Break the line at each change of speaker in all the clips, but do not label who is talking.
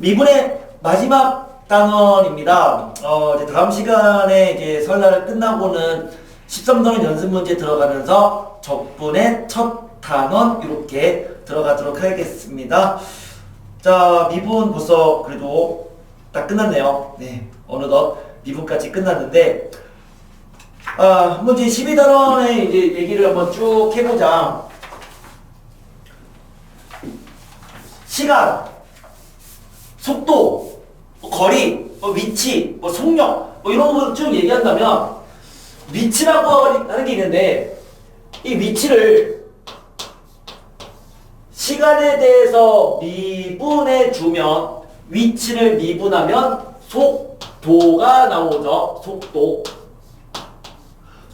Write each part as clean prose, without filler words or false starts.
미분의 마지막 단원입니다. 이제 다음 시간에 이제 설날을 끝나고는 13단원 연습 문제 들어가면서 적분의 첫 단원 이렇게 들어가도록 하겠습니다. 자, 미분 벌써 그래도 딱 끝났네요. 네, 어느덧 미분까지 끝났는데, 한번 이제 12단원의 이제 얘기를 한번 쭉 해보자. 시간, 속도, 거리, 위치, 속력, 이런 거 쭉 얘기한다면, 위치라고 하는 게 있는데, 이 위치를 시간에 대해서 미분해 주면, 위치를 미분하면 속도가 나오죠. 속도.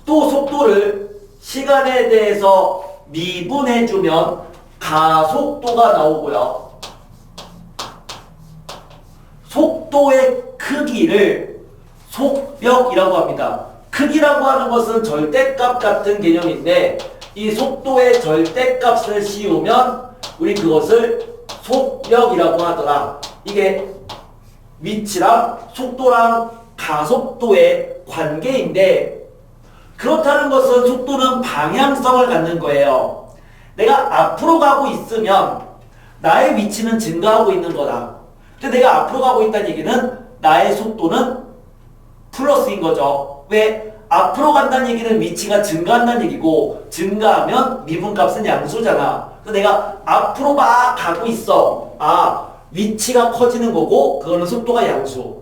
또 속도를 시간에 대해서 미분해 주면 가속도가 나오고요. 속도의 크기를 속력이라고 합니다. 크기라고 하는 것은 절대값 같은 개념인데, 이 속도의 절대값을 씌우면 우리 그것을 속력이라고 하더라. 이게 위치랑 속도랑 가속도의 관계인데, 그렇다는 것은 속도는 방향성을 갖는 거예요. 내가 앞으로 가고 있으면 나의 위치는 증가하고 있는 거다. 근데 내가 앞으로 가고 있다는 얘기는 나의 속도는 플러스인 거죠. 왜? 앞으로 간다는 얘기는 위치가 증가한다는 얘기고, 증가하면 미분값은 양수잖아. 그래서 내가 앞으로 막 가고 있어. 위치가 커지는 거고, 그거는 속도가 양수.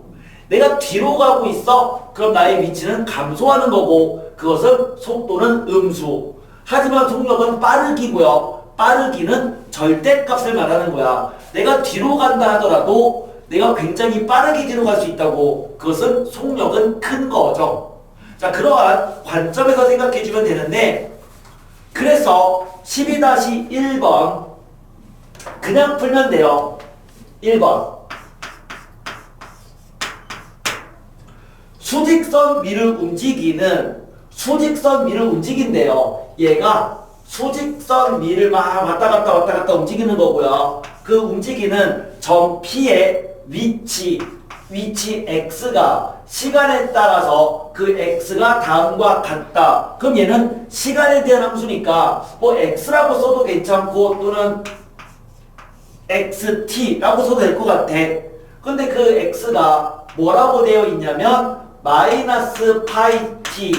내가 뒤로 가고 있어. 그럼 나의 위치는 감소하는 거고, 그것은 속도는 음수. 하지만 속력은 빠르기고요. 빠르기는 절대값을 말하는 거야. 내가 뒤로 간다 하더라도 내가 굉장히 빠르게 뒤로 갈 수 있다고, 그것은 속력은 큰 거죠. 자, 그러한 관점에서 생각해 주면 되는데, 그래서 12-1번 그냥 풀면 돼요. 1번 수직선 위를 움직인대요. 얘가 수직선 위를 막 왔다 갔다 움직이는 거고요. 그 움직이는 점 P의 위치 X가 시간에 따라서 그 X가 다음과 같다. 그럼 얘는 시간에 대한 함수니까 X라고 써도 괜찮고, 또는 XT라고 써도 될 것 같아. 근데 그 X가 뭐라고 되어 있냐면 마이너스 파이 T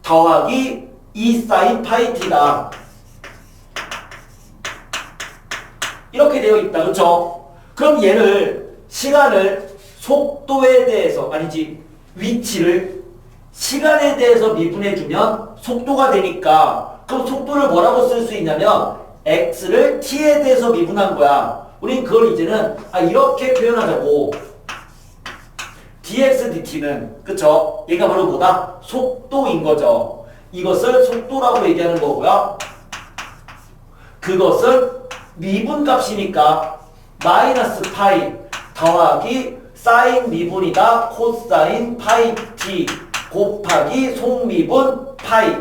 더하기 2 사인 파이 T다. 이렇게 되어 있다. 그쵸? 그럼 얘를, 시간을 속도에 대해서, 위치를 시간에 대해서 미분해주면 속도가 되니까, 그럼 속도를 뭐라고 쓸 수 있냐면 X를 T에 대해서 미분한 거야. 우린 그걸 이제는 이렇게 표현하자고. dx dt는, 그쵸? 얘가 바로 뭐다? 속도인 거죠. 이것을 속도라고 얘기하는 거고요. 그것은 미분값이니까 마이너스 파이 더하기 사인 미분이다 코사인 파이 t 곱하기 속미분 파이.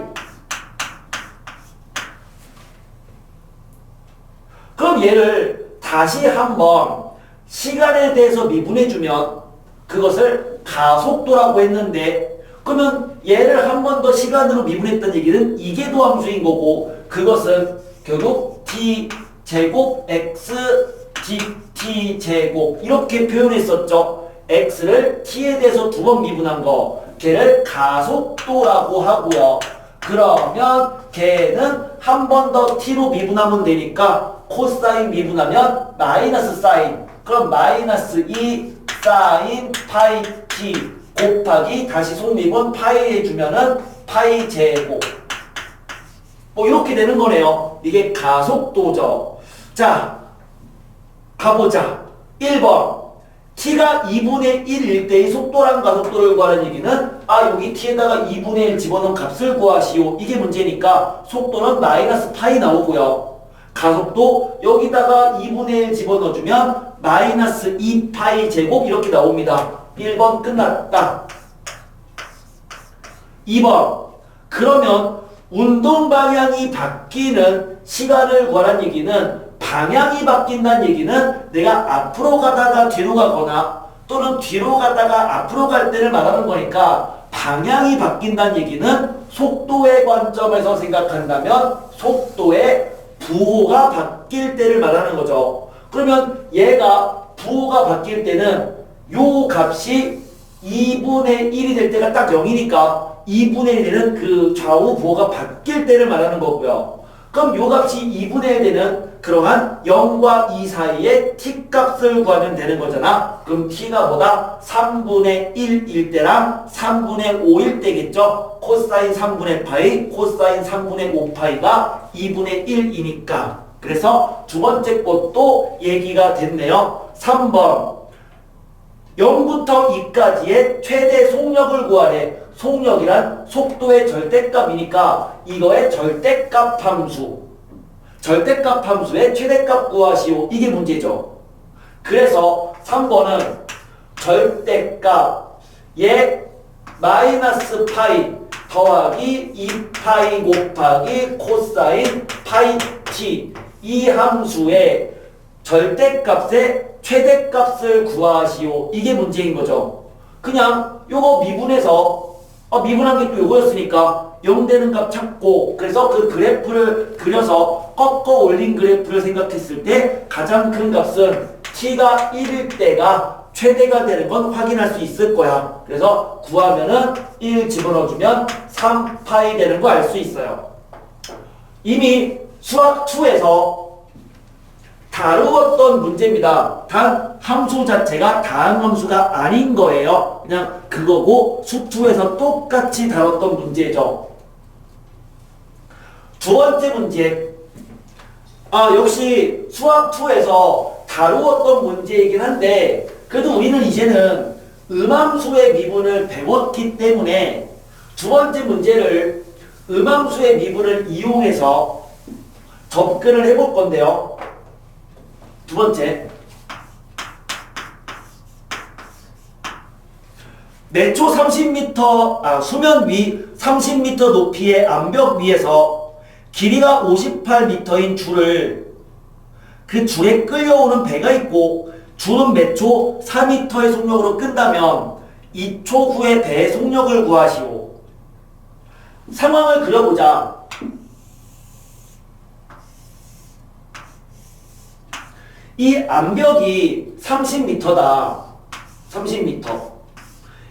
그럼 얘를 다시 한번 시간에 대해서 미분해주면 그것을 가속도라고 했는데, 그러면 얘를 한 번 더 시간으로 미분했던 얘기는 이게 도함수인 거고, 그것은 결국 t제곱 x dt 제곱 이렇게 표현했었죠. x를 t에 대해서 두 번 미분한 거, 걔를 가속도라고 하고요. 그러면 걔는 한 번 더 t로 미분하면 되니까 코사인 미분하면 마이너스 사인, 그럼 마이너스 2 사인 파이 t 곱하기 다시 속미분 파이 해주면은 파이 제곱, 이렇게 되는 거네요. 이게 가속도죠. 자, 가보자. 1번 t가 2분의 1일 때의 속도랑 가속도를 구하는 얘기는, 여기 t에다가 2분의 1 집어넣은 값을 구하시오. 이게 문제니까 속도는 마이너스 파이 나오고요. 가속도 여기다가 2분의 1 집어넣어주면 마이너스 2파이 제곱 이렇게 나옵니다. 1번 끝났다. 2번 그러면 운동 방향이 바뀌는 시간을 구하라는 얘기는 방향이 바뀐다는 얘기는 내가 앞으로 가다가 뒤로 가거나 또는 뒤로 가다가 앞으로 갈 때를 말하는 거니까 방향이 바뀐다는 얘기는 속도의 관점에서 생각한다면 속도의 부호가 바뀔 때를 말하는 거죠. 그러면 얘가 부호가 바뀔 때는 요 값이 2분의 1이 될 때가 딱 0이니까 2분의 1이 되는 그 좌우 부호가 바뀔 때를 말하는 거고요. 그럼 요 값이 2분의 1 되는 그러한 0과 2 사이에 t 값을 구하면 되는 거잖아. 그럼 t가 뭐다? 3분의 1일 때랑 3분의 5일 때겠죠. 코사인 3분의 파이, 코사인 3분의 5파이가 2분의 1이니까. 그래서 두 번째 것도 얘기가 됐네요. 3번 0부터 2까지의 최대 속력을 구하래. 속력이란 속도의 절대값이니까 이거의 절대값 함수. 절대값 함수의 최대값 구하시오. 이게 문제죠. 그래서 3번은 절대값의 마이너스 파이 더하기 2파이 곱하기 코사인 파이 t 이 함수의 절대값의 최대값을 구하시오. 이게 문제인 거죠. 그냥 요거 미분해서 미분한 게 또 요거였으니까 0 되는 값 찾고 그래서 그 그래프를 그려서 꺾어 올린 그래프를 생각했을 때 가장 큰 값은 t가 1일 때가 최대가 되는 건 확인할 수 있을 거야. 그래서 구하면은 1 집어넣어주면 3파이 되는 거 알 수 있어요. 이미 수학 2에서 다루었던 문제입니다. 단 함수 자체가 다항함수가 아닌 거예요. 그냥 그거고 수2에서 똑같이 다뤘던 문제죠. 두 번째 문제. 역시 수학 2에서 다루었던 문제이긴 한데 그래도 우리는 이제는 음함수의 미분을 배웠기 때문에 두 번째 문제를 음함수의 미분을 이용해서 접근을 해볼 건데요. 두 번째, 내초 30m, 수면 위 30m 높이의 암벽 위에서 길이가 58m인 줄을 그 줄에 끌려오는 배가 있고 줄은 몇 초 4m의 속력으로 끈다면 2초 후에 배의 속력을 구하시오. 상황을 그려보자. 이 암벽이 30m다. 30m.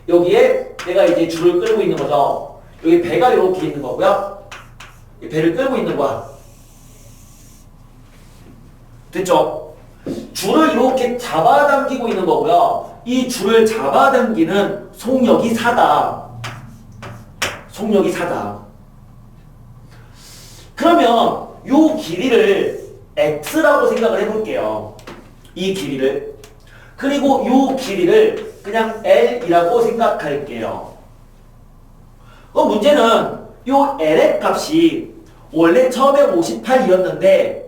여기에 내가 이제 줄을 끌고 있는 거죠. 여기 배가 이렇게 있는 거고요. 이 배를 끌고 있는 거야. 됐죠? 줄을 이렇게 잡아당기고 있는 거고요. 이 줄을 잡아당기는 속력이 4다. 속력이 4다. 그러면 요 길이를 x라고 생각을 해볼게요. 이 길이를. 그리고 이 길이를 그냥 l이라고 생각할게요. 문제는 이 l의 값이 원래 처음에 58이었는데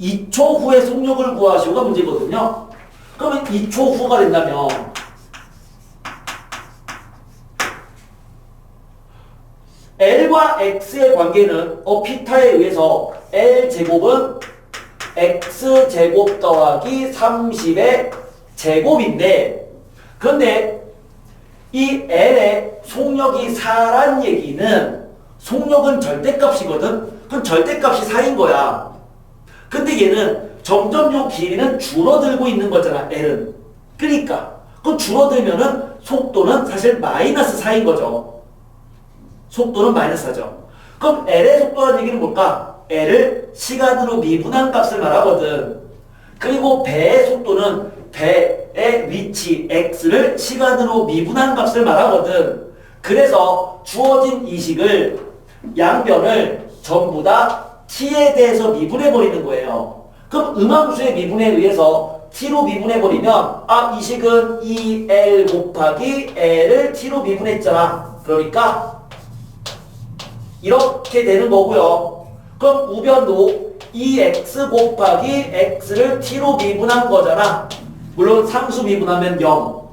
2초 후에 속력을 구하시오가 문제거든요. 그러면 2초 후가 된다면 l과 x의 관계는 피타에 의해서 l제곱은 x제곱 더하기 30의 제곱인데 그런데 이 l의 속력이 4란 얘기는 속력은 절대값이거든. 그럼 절대값이 4인 거야. 근데 얘는 점점 요 길이는 줄어들고 있는 거잖아. l은. 그러니까 그럼 줄어들면은 속도는 사실 마이너스 4인 거죠. 속도는 마이너스 4죠. 그럼 l의 속도라는 얘기는 뭘까? l을 시간으로 미분한 값을 말하거든. 그리고 배의 속도는 배의 위치 x를 시간으로 미분한 값을 말하거든. 그래서 주어진 이 식을 양변을 전부 다 t에 대해서 미분해 버리는 거예요. 그럼 음함수의 미분에 의해서 t로 미분해 버리면 이 식은 2l 곱하기 l을 t로 미분했잖아. 그러니까 이렇게 되는 거고요. 그럼 우변도 2x 곱하기 x를 t로 미분한 거잖아. 물론 상수 미분하면 0.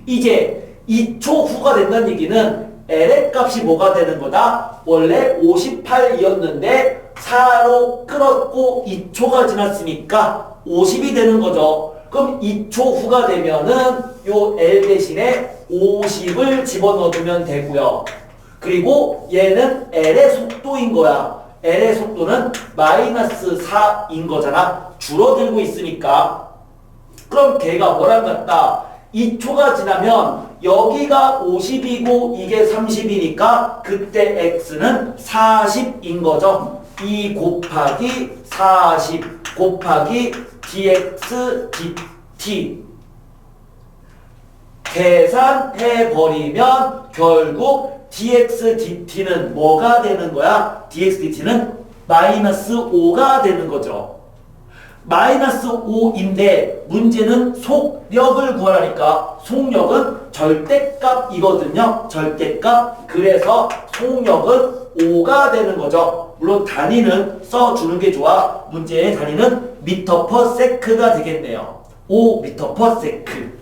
이제 2초 후가 된다는 얘기는 l의 값이 뭐가 되는 거다? 원래 58이었는데 4로 끌었고 2초가 지났으니까 50이 되는 거죠. 그럼 2초 후가 되면은 요 L 대신에 50을 집어넣어주면 되고요. 그리고 얘는 L의 속도인 거야. L의 속도는 마이너스 4인 거잖아. 줄어들고 있으니까. 그럼 걔가 뭐랑 같다? 2초가 지나면 여기가 50이고 이게 30이니까 그때 x는 40인 거죠. 2 곱하기 40 곱하기 dx dt 계산해버리면 결국 dx dt는 뭐가 되는 거야? dx dt는 마이너스 5가 되는 거죠. 마이너스 5인데 문제는 속력을 구하라니까 속력은 절대값이거든요. 절대값. 그래서 속력은 5가 되는 거죠. 물론 단위는 써주는 게 좋아. 문제의 단위는 미터 퍼 세크가 되겠네요. 5미터 퍼 세크.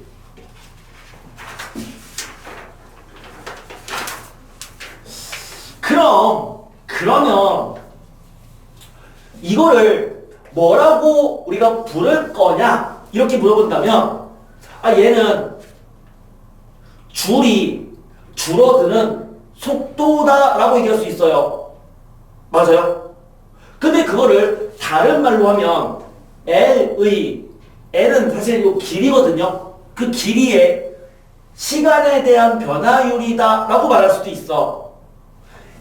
그러면 이거를 뭐라고 우리가 부를 거냐? 이렇게 물어본다면 얘는 줄이 줄어드는 속도다라고 얘기할 수 있어요. 맞아요? 근데 그거를 다른 말로 하면 L은 사실 이 길이거든요. 그 길이의 시간에 대한 변화율이다 라고 말할 수도 있어.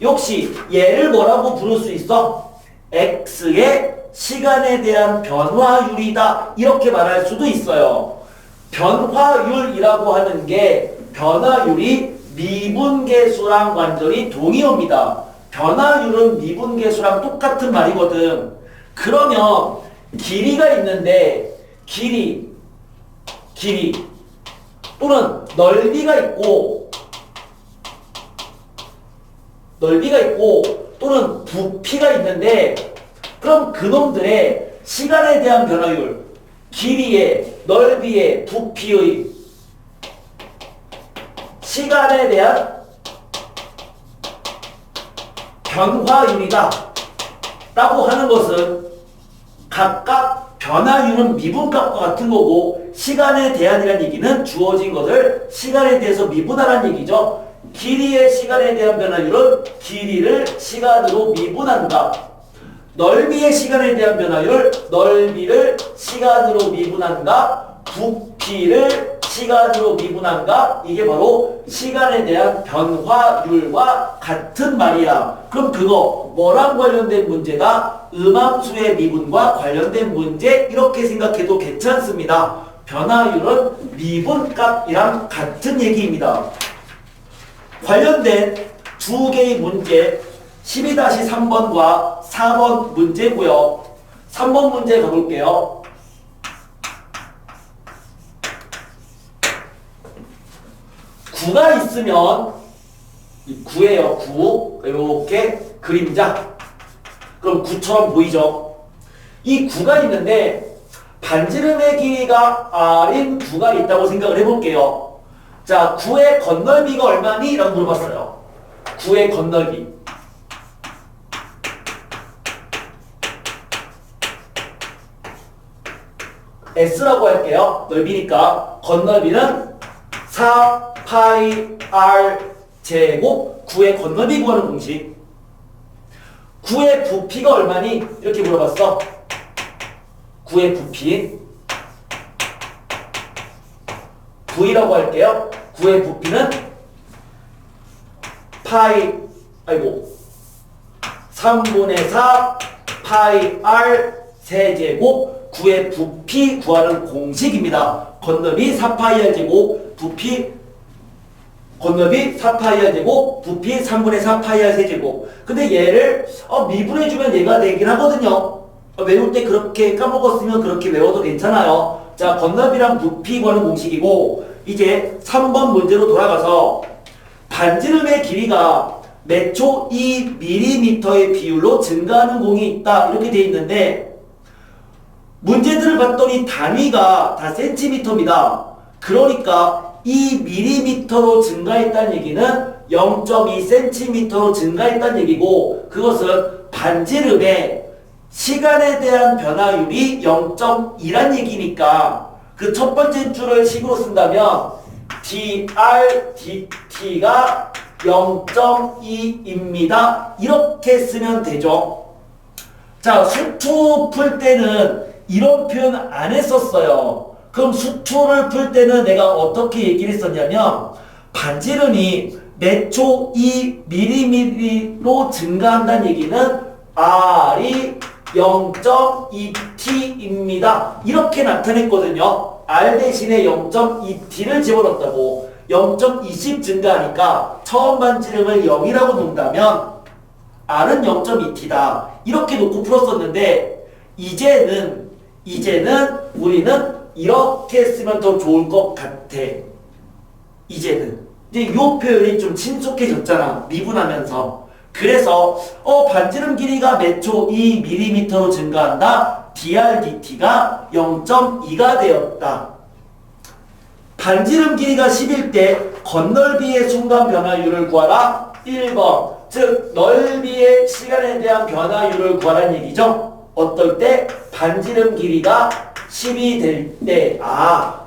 역시 얘를 뭐라고 부를 수 있어? X의 시간에 대한 변화율이다 이렇게 말할 수도 있어요. 변화율이라고 하는 게 변화율이 미분계수랑 완전히 동의어입니다. 변화율은 미분계수랑 똑같은 말이거든. 그러면 길이가 있는데 길이 또는 넓이가 있고 또는 부피가 있는데 그럼 그놈들의 시간에 대한 변화율, 길이의, 넓이의, 부피의 시간에 대한 변화율이다 라고 하는 것은 각각 변화율은 미분값과 같은 거고 시간에 대한이라는 얘기는 주어진 것을 시간에 대해서 미분하라는 얘기죠. 길이의 시간에 대한 변화율은 길이를 시간으로 미분한다. 넓이의 시간에 대한 변화율, 넓이를 시간으로 미분한다. 부피를 시간으로 미분한다. 이게 바로 시간에 대한 변화율과 같은 말이야. 그럼 그거 뭐랑 관련된 문제다? 음함수의 미분과 관련된 문제 이렇게 생각해도 괜찮습니다. 변화율은 미분값이랑 같은 얘기입니다. 관련된 두 개의 문제 12-3번과 4번 문제고요. 3번 문제 가볼게요. 구가 있으면 구예요. 구. 이렇게 그림자. 그럼 구처럼 보이죠? 이 구가 있는데 반지름의 길이가 R인 구가 있다고 생각을 해볼게요. 자, 구의 건널비가 얼마니? 라고 물어봤어요. 구의 건널비. S라고 할게요. 넓이니까 건널비는 4파이 R 제곱 9의 건널비 구하는 공식. 9의 부피가 얼마니? 이렇게 물어봤어. 9의 부피 V라고 할게요. 9의 부피는 파이 3분의 4 파이 R 세제곱 9의 부피 구하는 공식입니다. 건널비 4파이 R 제곱 부피 건널비 4파이 R 제곱 부피 3분의 4파이 R 세제곱. 근데 얘를 미분해주면 얘가 되긴 하거든요. 외울 때 그렇게 까먹었으면 그렇게 외워도 괜찮아요. 자, 건널비랑 부피 구하는 공식이고 이제 3번 문제로 돌아가서 반지름의 길이가 몇 초 2mm의 비율로 증가하는 공이 있다 이렇게 돼 있는데 문제들을 봤더니 단위가 다 센티미터입니다. 그러니까 2mm로 증가했다는 얘기는 0.2cm로 증가했다는 얘기고 그것은 반지름의 시간에 대한 변화율이 0.2란 얘기니까 그 첫 번째 줄을 식으로 쓴다면 dr dt가 0.2입니다. 이렇게 쓰면 되죠. 자, 수투 풀 때는 이런 표현 안 했었어요. 그럼 수투를 풀 때는 내가 어떻게 얘기를 했었냐면 반지름이 매초 2mm로 증가한다는 얘기는 R이 0.2t입니다. 이렇게 나타냈거든요. R 대신에 0.2t를 집어넣었다고. 0.20 증가하니까 처음 반지름을 0이라고 놓는다면 R은 0.2t다. 이렇게 놓고 풀었었는데 이제는 우리는 이렇게 쓰면 더 좋을 것 같아. 이제 이 표현이 좀 친숙해졌잖아. 미분하면서. 그래서 반지름 길이가 매초 2mm로 증가한다. dr/dt가 0.2가 되었다. 반지름 길이가 10일 때 건널비의 순간 변화율을 구하라. 1번. 즉 넓이의 시간에 대한 변화율을 구하라는 얘기죠. 어떨 때? 반지름 길이가 10이 될 때.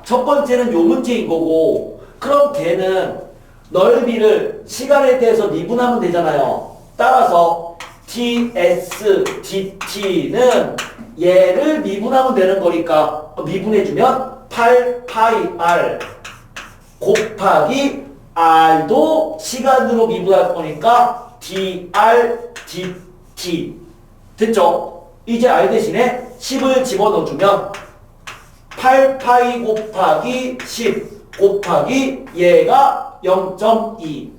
첫 번째는 요 문제인 거고, 그럼 걔는 넓이를 시간에 대해서 미분하면 되잖아요. 따라서 ds dt는 얘를 미분하면 되는 거니까 미분해주면 8πr 곱하기 r도 시간으로 미분할 거니까 dr dt 됐죠? 이제 r 대신에 10을 집어넣어주면 8π 곱하기 10 곱하기 얘가 0.2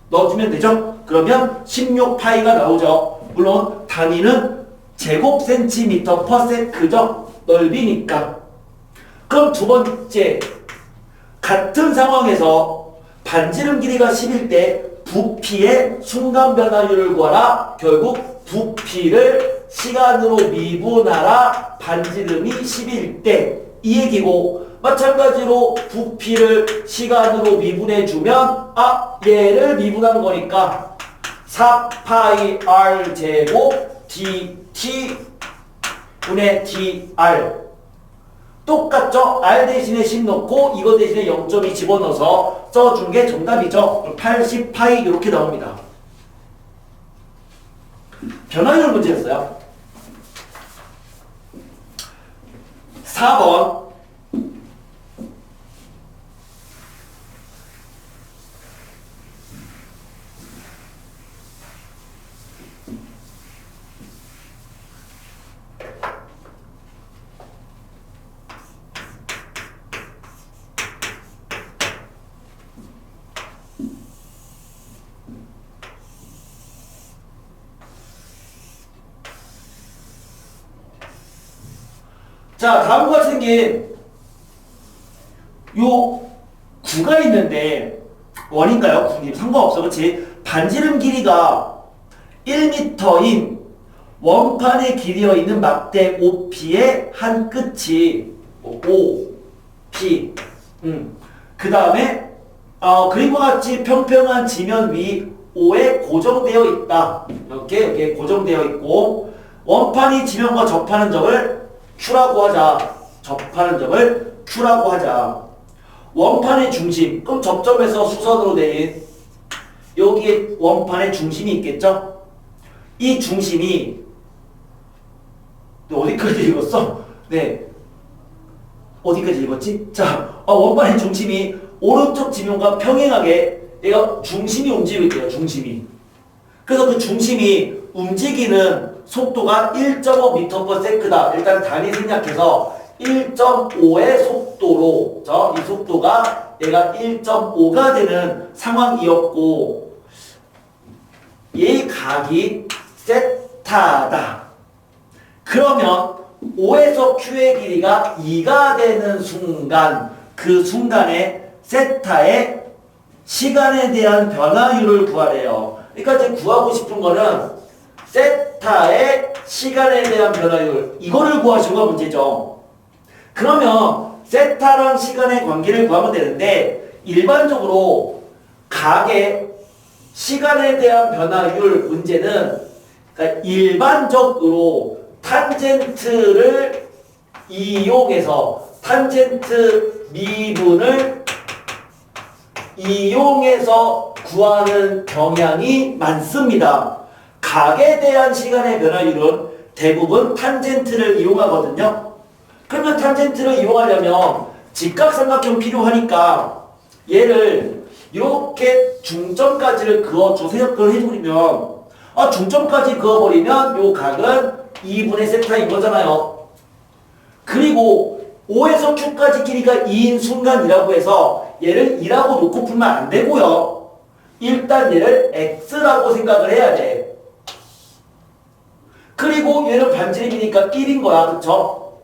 넣어주면 되죠? 그러면 16파이가 나오죠. 물론 단위는 제곱센티미터 퍼세크죠. 넓이니까. 그럼 두 번째, 같은 상황에서 반지름 길이가 10일 때 부피의 순간 변화율을 구하라. 결국 부피를 시간으로 미분하라. 반지름이 10일 때 이 얘기고, 마찬가지로 부피를 시간으로 미분해주면 얘를 미분한 거니까 4πr 제곱 dt 분의 dr 똑같죠? r 대신에 10 넣고 이거 대신에 0.2 집어넣어서 써준 게 정답이죠. 80π 이렇게 나옵니다. 변화율 문제였어요. 4번. 자, 다음과 같이 생긴 요 구가 있는데 원인가요? 구님 상관없어. 그렇지? 반지름 길이가 1m인 원판에 길이어 있는 막대 OP의 한 끝이 OP 그 다음에 그림과 같이 평평한 지면 위 O에 고정되어 있다. 이렇게 고정되어 있고 원판이 지면과 접하는 점을 Q라고 하자. 접하는 점을 Q라고 하자. 원판의 중심. 그럼 접점에서 수선으로 내린 여기에 원판의 중심이 있겠죠? 이 중심이 어디까지 읽었어? 네. 어디까지 읽었지? 자, 원판의 중심이 오른쪽 지면과 평행하게 얘가 중심이 움직이고 있대요. 중심이. 그래서 그 중심이 움직이는 속도가 1.5m/s다. 일단 단위 생략해서 1.5의 속도로 이 속도가 얘가 1.5가 되는 상황이었고 얘 각이 세타다. 그러면 O에서 Q의 길이가 2가 되는 순간 그 순간에 세타의 시간에 대한 변화율을 구하래요. 그러니까 지금 구하고 싶은 거는 세타의 시간에 대한 변화율 이거를 구하시고가 문제죠. 그러면 세타랑 시간의 관계를 구하면 되는데 일반적으로 각의 시간에 대한 변화율 문제는 그러니까 일반적으로 탄젠트를 이용해서 탄젠트 미분을 이용해서 구하는 경향이 많습니다. 각에 대한 시간의 변화율은 대부분 탄젠트를 이용하거든요. 그러면 탄젠트를 이용하려면 직각삼각형 필요하니까 얘를 이렇게 중점까지를 그어줘 생각을 해버리면 중점까지 그어버리면 요 각은 2분의 세타인 거잖아요. 그리고 O에서 Q까지 길이가 2인 순간이라고 해서 얘를 2라고 놓고 풀면 안 되고요. 일단 얘를 X라고 생각을 해야 돼. 그리고 얘는 반지름이니까 1인 거야. 그쵸?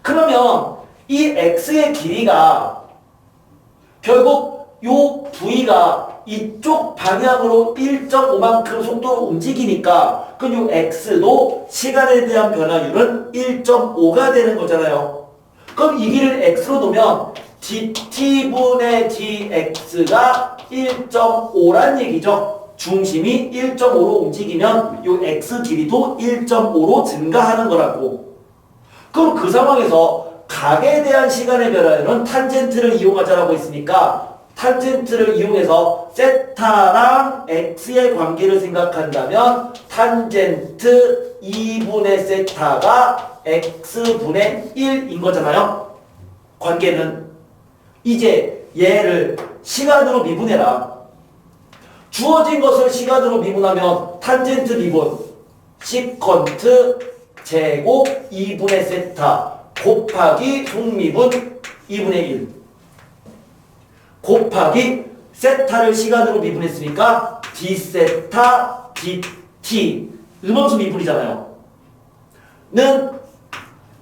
그러면 이 X의 길이가 결국 요 V가 이쪽 방향으로 1.5만큼 속도로 움직이니까 그럼 요 X도 시간에 대한 변화율은 1.5가 되는 거잖아요. 그럼 이 길이를 X로 두면 dt분의 dx가 1.5란 얘기죠. 중심이 1.5로 움직이면 요 x 길이도 1.5로 증가하는 거라고. 그럼 그 상황에서 각에 대한 시간의 변화율은 탄젠트를 이용하자라고 했으니까 탄젠트를 이용해서 세타랑 x의 관계를 생각한다면 탄젠트 2분의 세타가 x분의 1인 거잖아요. 관계는. 이제 얘를 시간으로 미분해라. 주어진 것을 시간으로 미분하면 탄젠트 미분 시컨트 제곱 2분의 세타 곱하기 속미분 2분의 1 곱하기 세타를 시간으로 미분했으니까 d세타 dt 음함수 미분이잖아요. 는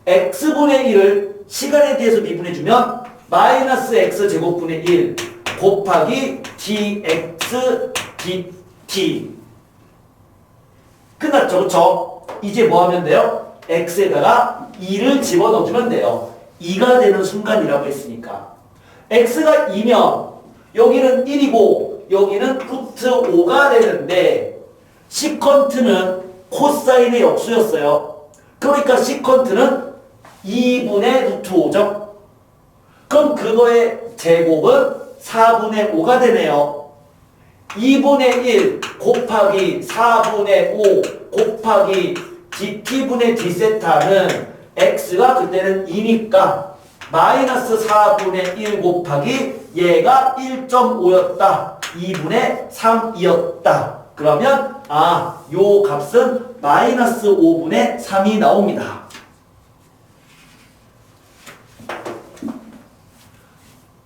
x분의 1을 시간에 대해서 미분해주면 마이너스 x 제곱분의 1 곱하기 dx dt 끝났죠? 그쵸? 이제 뭐 하면 돼요? x에다가 2를 집어넣어주면 돼요. 2가 되는 순간이라고 했으니까 x가 2면 여기는 1이고 여기는 루트 5가 되는데 시컨트는 코사인의 역수였어요. 그러니까 시컨트는 2분의 루트 5죠. 그럼 그거의 제곱은 4분의 5가 되네요. 2분의 1 곱하기 4분의 5 곱하기 dt분의 d세타는 x가 그때는 2니까 마이너스 4분의 1 곱하기 얘가 1.5였다. 2분의 3이었다. 그러면 요 값은 마이너스 5분의 3이 나옵니다.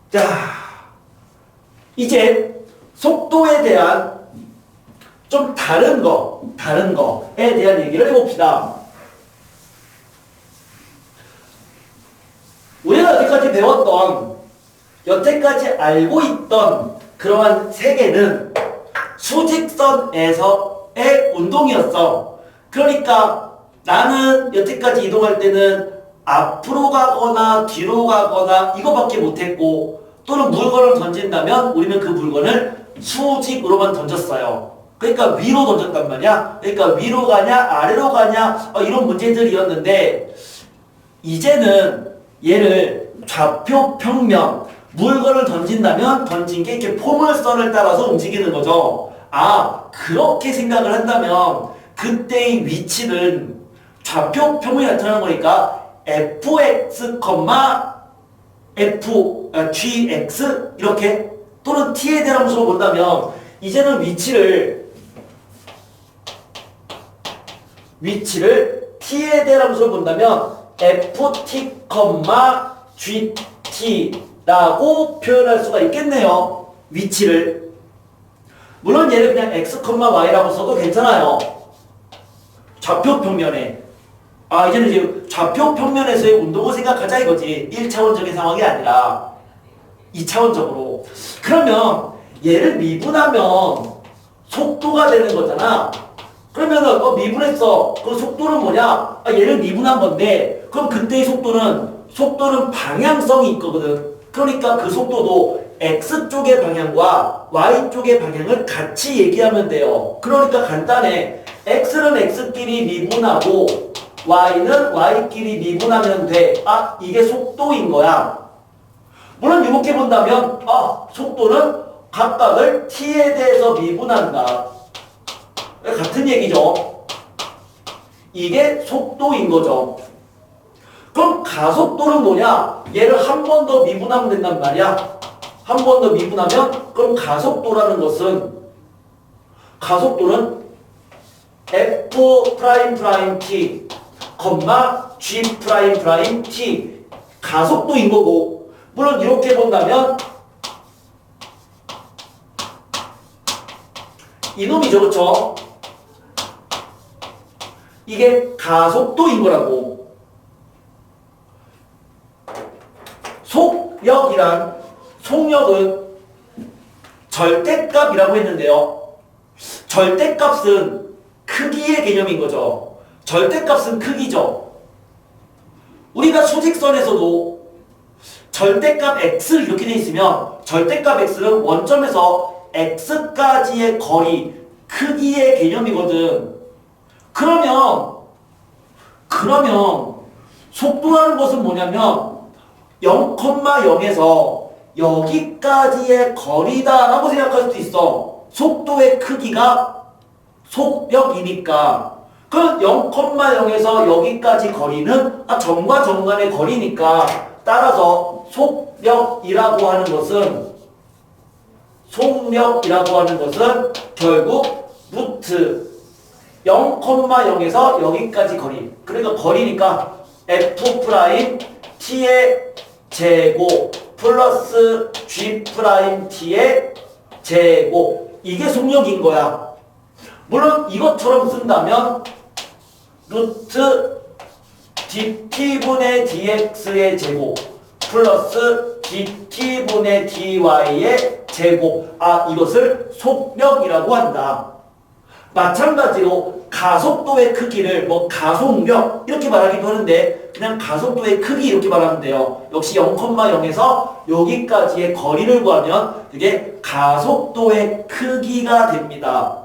자, 이제 속도에 대한 좀 다른 거에 대한 얘기를 해봅시다. 우리가 여태까지 배웠던, 여태까지 알고 있던 그러한 세계는 수직선에서의 운동이었어. 그러니까 나는 여태까지 이동할 때는 앞으로 가거나 뒤로 가거나 이거밖에 못했고 또는 물건을 던진다면 우리는 그 물건을 수직으로만 던졌어요. 그러니까 위로 던졌단 말이야. 그러니까 위로 가냐 아래로 가냐 이런 문제들이었는데 이제는 얘를 좌표 평면 물건을 던진다면 던진 게 이렇게 포물선을 따라서 움직이는 거죠. 그렇게 생각을 한다면 그때의 위치는 좌표 평면이 나타나는 거니까 fx, gx 이렇게 또는 t에 대한 함수로 본다면 이제는 위치를 t에 대한 함수로 본다면 ft, gt라고 표현할 수가 있겠네요. 위치를. 물론 얘를 그냥 x, y라고 써도 괜찮아요. 좌표 평면에. 이제는 이제 좌표 평면에서의 운동을 생각하자 이거지. 1차원적인 상황이 아니라 2차원적으로. 그러면 얘를 미분하면 속도가 되는 거잖아. 그러면은 미분했어. 그럼 속도는 뭐냐? 얘를 미분한 건데 그럼 그때의 속도는 방향성이 있거든. 그러니까 그 속도도 X쪽의 방향과 Y쪽의 방향을 같이 얘기하면 돼요. 그러니까 간단해. X는 X끼리 미분하고 Y는 Y끼리 미분하면 돼. 아, 이게 속도인 거야. 물론 이렇게 본다면 속도는 각각을 t에 대해서 미분한다. 같은 얘기죠. 이게 속도인 거죠. 그럼 가속도는 뭐냐? 얘를 한 번 더 미분하면 된단 말이야. 한 번 더 미분하면 그럼 가속도라는 것은 가속도는 F''T, G''T 가속도인 거고 물론 이렇게 본다면 이놈이죠. 그쵸? 이게 가속도인 거라고. 속력은 절대값이라고 했는데요. 절대값은 크기의 개념인 거죠. 절대값은 크기죠. 우리가 수직선에서도 절대값 x 이렇게 돼 있으면 절대값 x는 원점에서 x까지의 거리, 크기의 개념이거든. 그러면 속도라는 것은 뭐냐면 0,0에서 여기까지의 거리다라고 생각할 수도 있어. 속도의 크기가 속력이니까. 그럼 0,0에서 여기까지 거리는 점과 점 간의 거리니까 따라서 속력이라고 하는 것은 결국 루트 0,0에서 여기까지 거리. 그러니까 거리니까 F'T의 제곱 플러스 G'T의 제곱. 이게 속력인 거야. 물론 이것처럼 쓴다면 루트 dt분의 dx의 제곱 플러스 dt분의 dy의 제곱. 이것을 속력이라고 한다. 마찬가지로 가속도의 크기를 가속력 이렇게 말하기도 하는데 그냥 가속도의 크기 이렇게 말하면 돼요. 역시 0,0에서 여기까지의 거리를 구하면 그게 가속도의 크기가 됩니다.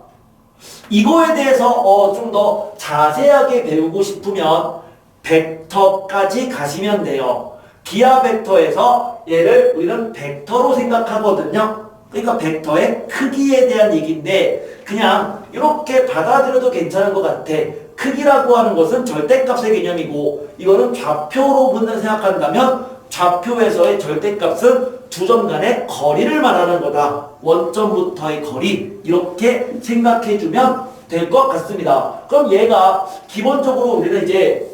이거에 대해서 좀 더 자세하게 배우고 싶으면 벡터까지 가시면 돼요. 기하 벡터에서 얘를 우리는 벡터로 생각하거든요. 그러니까 벡터의 크기에 대한 얘기인데 그냥 이렇게 받아들여도 괜찮은 것 같아. 크기라고 하는 것은 절대값의 개념이고 이거는 좌표로 분을 생각한다면 좌표에서의 절대값은 두 점 간의 거리를 말하는 거다. 원점부터의 거리 이렇게 생각해주면 될 것 같습니다. 그럼 얘가 기본적으로 우리는 이제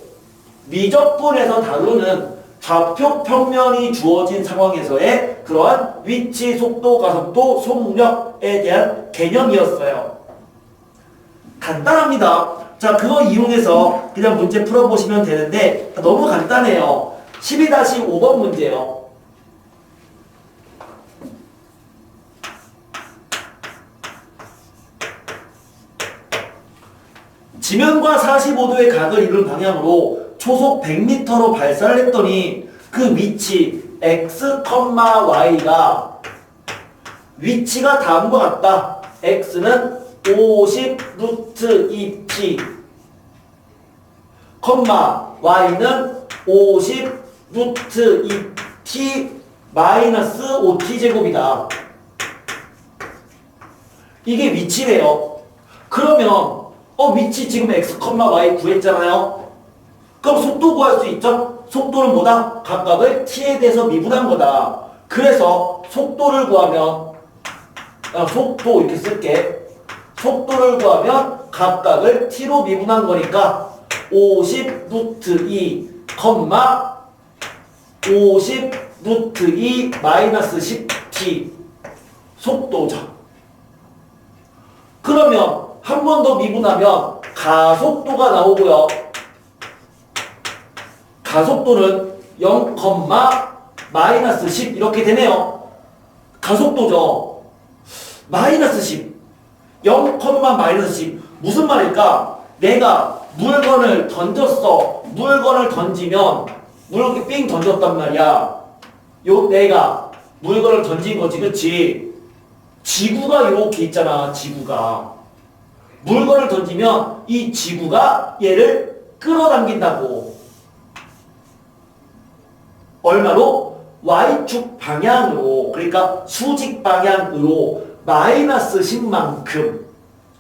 미적분에서 다루는 좌표 평면이 주어진 상황에서의 그러한 위치, 속도, 가속도, 속력에 대한 개념이었어요. 간단합니다. 자, 그거 이용해서 그냥 문제 풀어보시면 되는데 너무 간단해요. 12-5번 문제요. 지면과 45도의 각을 이룬 방향으로 초속 100m로 발사를 했더니 그 위치 x, y가 위치가 다음과 같다. x는 50 루트 2t, y는 50 루트 2t 마이너스 5t 제곱이다. 이게 위치래요. 그러면 위치 지금 x, y 구했잖아요. 그럼 속도 구할 수 있죠? 속도는 뭐다? 각각을 t에 대해서 미분한 거다. 그래서 속도를 구하면 속도 이렇게 쓸게. 속도를 구하면 각각을 t로 미분한 거니까 50 루트 2, 50 루트 2 마이너스 10t 속도죠. 그러면 한 번 더 미분하면 가속도가 나오고요. 가속도는 0, 마이너스 10 이렇게 되네요. 가속도죠. 마이너스 10. 0, 마이너스 10. 무슨 말일까? 내가 물건을 던졌어. 물건을 던지면 물건이 삥 던졌단 말이야. 요 내가 물건을 던진 거지, 그치? 지구가 이렇게 있잖아, 지구가. 물건을 던지면 이 지구가 얘를 끌어당긴다고. 얼마로? Y축 방향으로, 그러니까 수직 방향으로 마이너스 10만큼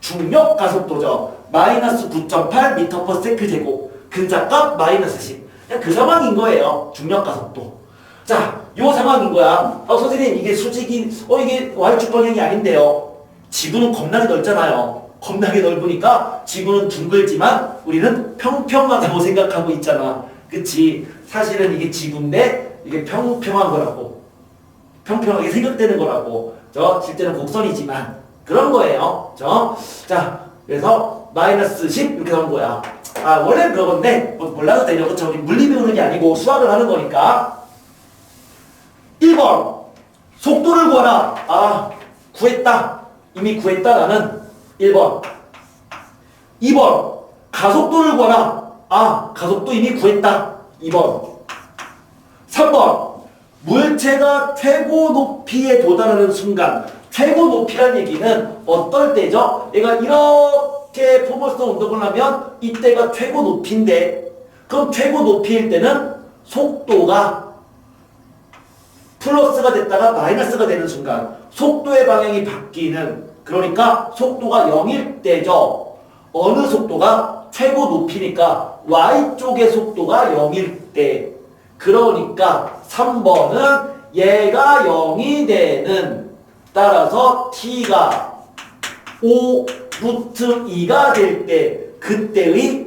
중력 가속도죠. 마이너스 9.8m/s 제곱. 근자값 마이너스 10. 그냥 그 상황인 거예요. 중력 가속도. 자, 요 상황인 거야. 선생님, 이게 수직이, 이게 Y축 방향이 아닌데요. 지구는 겁나게 넓잖아요. 겁나게 넓으니까 지구는 둥글지만 우리는 평평하다고 생각하고 있잖아. 그치? 사실은 이게 지구인데 이게 평평한 거라고. 평평하게 생각되는 거라고. 실제는 곡선이지만 그런 거예요. 자, 그래서 마이너스 10 이렇게 나온 거야. 원래는 그건데 몰라도 되죠. 그쵸? 우리 물리 배우는 게 아니고 수학을 하는 거니까. 1번 속도를 구하라. 구했다. 이미 구했다 나는. 1번. 2번 가속도를 구하라. 가속도 이미 구했다. 2번. 3번 물체가 최고 높이에 도달하는 순간. 최고 높이란 얘기는 어떨 때죠? 얘가 이렇게 포물선 운동을 하면 이때가 최고 높이인데, 그럼 최고 높이일 때는 속도가 플러스가 됐다가 마이너스가 되는 순간 속도의 방향이 바뀌는, 그러니까 속도가 0일 때죠. 어느 속도가? 최고 높이니까 Y쪽의 속도가 0일 때. 그러니까 3번은 얘가 0이 되는, 따라서 t가 5 루트 2가 될 때 그때의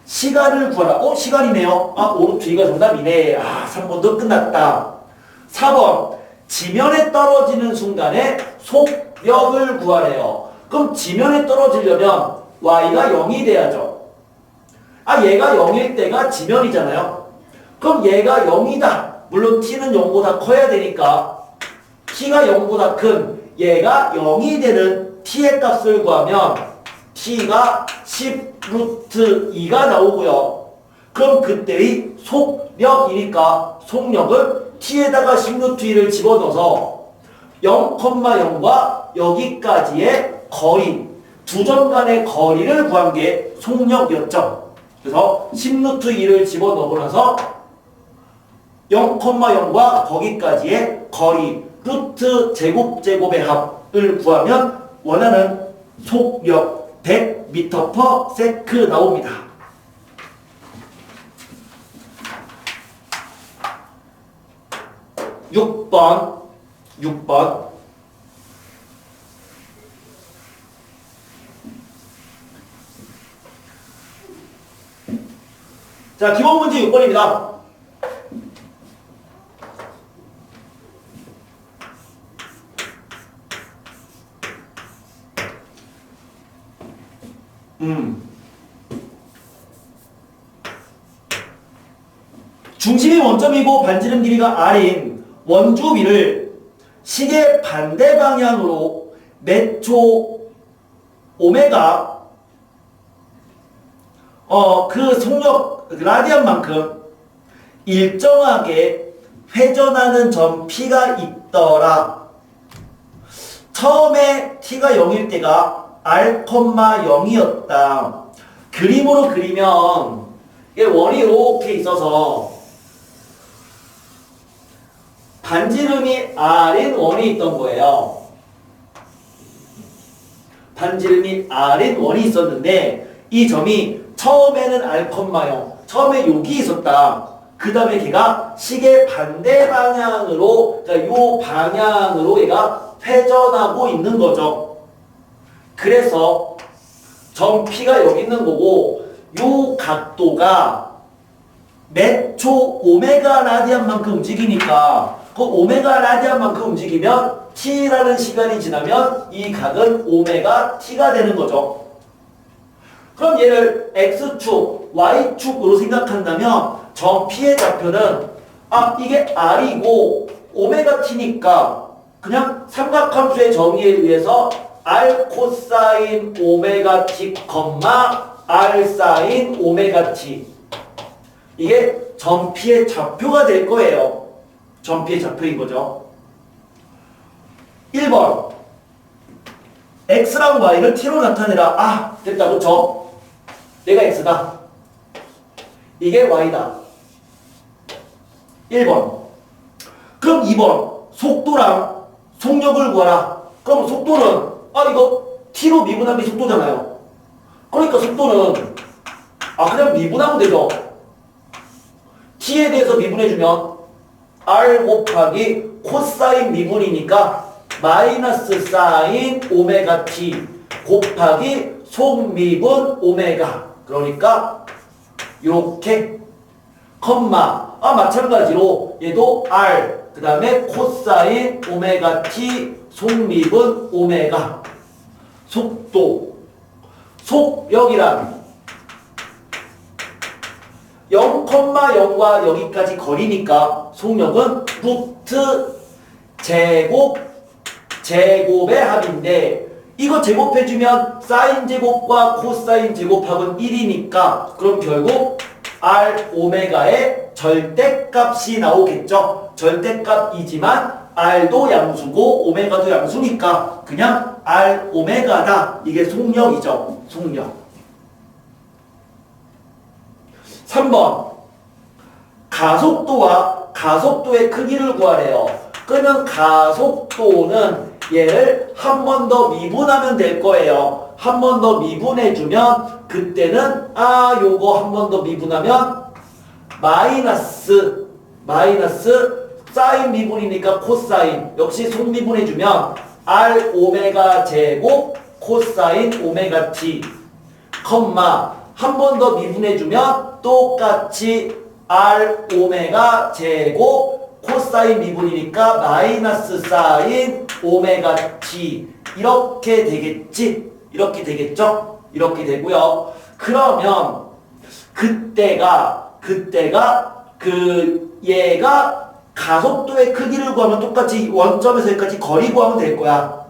시간을 구하라. 시간이네요. 5 루트 2가 정답이네. 3번도 끝났다. 4번 지면에 떨어지는 순간에 속력을 구하래요. 그럼 지면에 떨어지려면 y가 0이 돼야죠. 얘가 0일 때가 지면이잖아요. 그럼 얘가 0이다. 물론 t는 0보다 커야 되니까 t가 0보다 큰 얘가 0이 되는 t의 값을 구하면 t가 10 루트 2가 나오고요. 그럼 그때의 속력이니까 속력을 t에다가 10 루트 2를 집어넣어서 0,0과 여기까지의 거리, 두 점 간의 거리를 구한 게 속력이었죠. 그래서 10 루트 2를 집어넣고 나서 0,0과 거기까지의 거리, 루트 제곱의 합을 구하면 원하는 속력 100m/s 나옵니다. 6번. 자, 기본 문제 6번입니다. 중심이 원점이고 반지름 길이가 r인 원주 위를 시계 반대 방향으로 몇 초 오메가 그 속력 라디안만큼 일정하게 회전하는 점 P가 있더라. 처음에 T가 0일 때가 R,0이었다. 그림으로 그리면 이게 원이 이렇게 있어서 반지름이 R인 원이 있던 거예요. 반지름이 R인 원이 있었는데 이 점이 처음에는 R,0, 처음에 여기 있었다. 그 다음에 걔가 시계 반대 방향으로, 그러니까 요 방향으로 얘가 회전하고 있는 거죠. 그래서 점 P가 여기 있는 거고 요 각도가 몇 초 오메가 라디안만큼 움직이니까 그 오메가 라디안만큼 움직이면 T라는 시간이 지나면 이 각은 오메가 T가 되는 거죠. 그럼 얘를 X축, Y축으로 생각한다면 점 P의 좌표는 이게 R이고 오메가 T니까 그냥 삼각함수의 정의에 의해서 R 코사인 오메가 T, R 사인 오메가 T, 이게 점 P의 좌표가 될 거예요. 전피의 좌표인 거죠. 1번 x랑 y를 t로 나타내라. 아 됐다 그쵸? 내가 x다. 이게 y다. 1번. 그럼 2번 속도랑 속력을 구하라. 그럼 속도는 이거 t로 미분한 게 속도잖아요. 그러니까 속도는 그냥 미분하면 되죠. t에 대해서 미분해주면 r 곱하기 코사인 미분이니까 마이너스 사인 오메가 t 곱하기 속미분 오메가. 그러니까 이렇게 컴마 마찬가지로 얘도 r 그 다음에 코사인 오메가 t 속미분 오메가. 속도 속력이란 0,0과 여기까지 거리니까 속력은 루트 제곱의 합인데 이거 제곱해주면 사인 제곱과 코사인 제곱합은 1이니까 그럼 결국 r 오메가의 절대값이 나오겠죠. 절대값이지만 r도 양수고 오메가도 양수니까 그냥 r 오메가다. 이게 속력이죠. 속력. 3번 가속도와 가속도의 크기를 구하래요. 그러면 가속도는 얘를 한 번 더 미분하면 될 거예요. 한 번 더 미분해주면 그때는 요거 한 번 더 미분하면 마이너스 사인 미분이니까 코사인 역시 속미분해주면 r 오메가 제곱 코사인 오메가 t 컴마 한 번 더 미분해주면 똑같이 r 오메가 제곱 코사인 미분이니까 마이너스 사인 오메가 t 이렇게 되겠지? 이렇게 되겠죠? 이렇게 되고요. 그러면 그때가 얘가 가속도의 크기를 구하면 똑같이 원점에서 여기까지 거리 구하면 될 거야.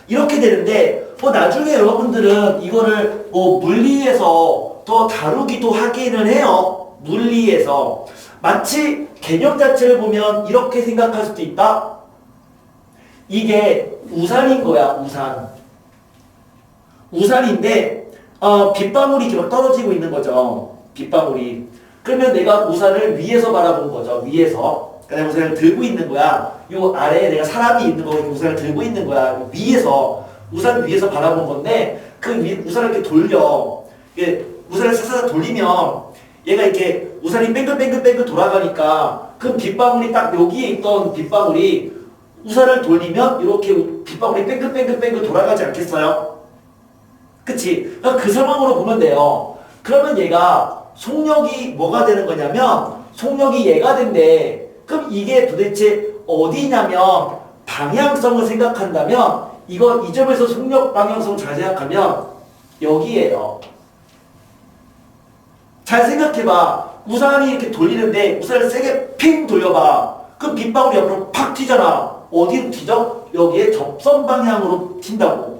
이렇게 되는데 나중에 여러분들은 이거를 물리에서 더 다루기도 하기는 해요. 물리에서 마치 개념 자체를 보면 이렇게 생각할 수도 있다. 이게 우산인 거야. 우산인데 빗방울이 이렇게 떨어지고 있는 거죠. 빗방울이. 그러면 내가 우산을 위에서 바라본 거죠. 위에서. 그러니까 우산을 들고 있는 거야. 요 아래에 내가 사람이 있는 거 우산을 들고 있는 거야. 위에서. 우산 위에서 바라본 건데 그 우산을 이렇게 돌려. 우산을 싹싹 돌리면 얘가 이렇게 우산이 뱅글뱅글 돌아가니까 그 빗방울이 딱 여기에 있던 빗방울이 우산을 돌리면 이렇게 빗방울이 뱅글뱅글 돌아가지 않겠어요? 그치? 그 상황으로 보면 돼요. 그러면 얘가 속력이 뭐가 되는 거냐면 속력이 얘가 된대. 그럼 이게 도대체 어디냐면 방향성을 생각한다면 이 점에서 속력 방향성을 잘 생각하면 여기에요. 잘 생각해봐. 우산이 이렇게 돌리는데 우산을 세게 핑 돌려봐. 그럼 빗방울이 옆으로 팍 튀잖아. 어디로 튀죠? 여기에 접선 방향으로 튄다고.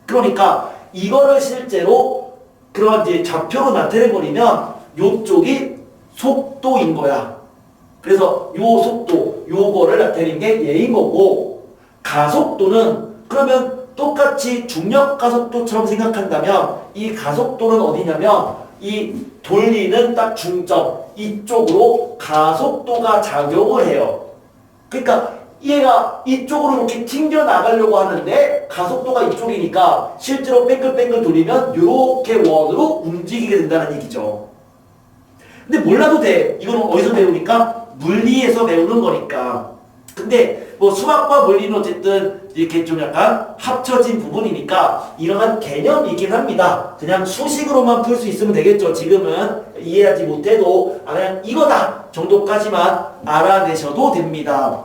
그러니까 이거를 실제로 그런 이제 좌표로 나타내버리면 요쪽이 속도인 거야. 그래서 요 속도, 요거를 나타내는 게 얘인 거고 가속도는 그러면 똑같이 중력 가속도처럼 생각한다면 이 가속도는 어디냐면 이 돌리는 딱 중점 이쪽으로 가속도가 작용을 해요. 그러니까 얘가 이쪽으로 이렇게 튕겨 나가려고 하는데 가속도가 이쪽이니까 실제로 뱅글뱅글 돌리면 이렇게 원으로 움직이게 된다는 얘기죠. 근데 몰라도 돼. 이거는 어디서 배우니까? 물리에서 배우는 거니까. 근데 수학과 물리는 어쨌든 이렇게 좀 약간 합쳐진 부분이니까 이러한 개념이긴 합니다. 그냥 수식으로만 풀 수 있으면 되겠죠. 지금은 이해하지 못해도 그냥 이거다 정도까지만 알아내셔도 됩니다.